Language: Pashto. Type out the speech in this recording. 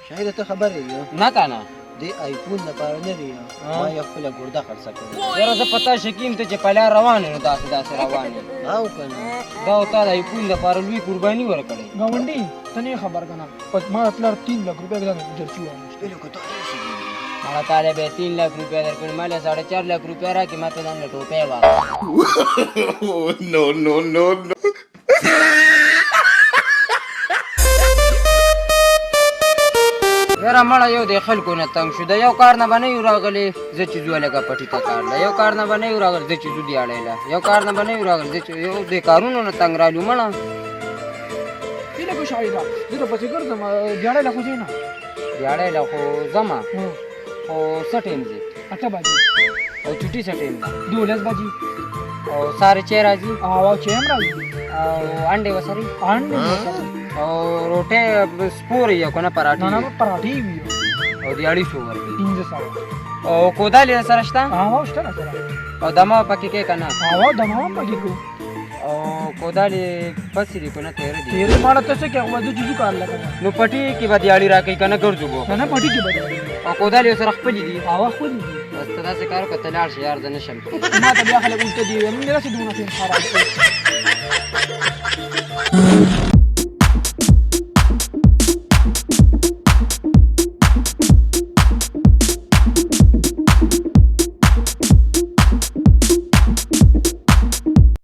شاید ته خبر یې نه کنه د آیفون لپاره نه دی ما یو خپل ګرده خرڅه کړې یاره زه پتا شکیم ته چې پلا روان یې نو داسې روان یې او کنه دا او تا د آیفون لپاره لوی قرباني ورکړې गावंडी तने खबर कना पण मला 3 लाख रुपये दिला जर्सी بالکل ته هغه تاله به 3 लाख रुपये درکړي مال 4.5 लाख रुपये راکې ما ته ځان له ټوپې واغ No, no, no, no. یاره مړه یو د خلکو نه تنګ شو د یو کار نه به نه یو راغلی زه چې ځو لکه پټي ته کار له یو کار نه به نه یو راغلی زه چې ځو دیاړی له یو کار نه به نه یو راغلی زه چې یو د کارونو نه تنګ رالو مړه तिने को शाळेला तिथं पती करतो गाड्याला खुजे ना دیاړی له خو ځمه خو څه ټیم ځي 8 बाजी او چټي څه ټیم ده 12 बाजी او سارې چې راځي आवा चेम राजी او انډې وسري आण او روټې سپورې یو کنه پراټې ना ना पराठी भी او دیاړي شو ورکړي 300 او کودال یې سره شته आवा उष्टा ना चला او دمه پکې کې کنه आवा दमाम बाजी को او کودال یې پسې دی کنه تیر دی तेरे मारा तसे क्या हुआ जो जुजू कार लगा نو پټي کې به دیاړي راکې کنه ګرځو بو ना ना पटी के बजा او کودال یې سره خپل دي आवा खुद بس ته داسې کار وکړه ته لاړ شې یار زه نشم ما ته بیا خلک الټه دی موږ نه څه دونه خراب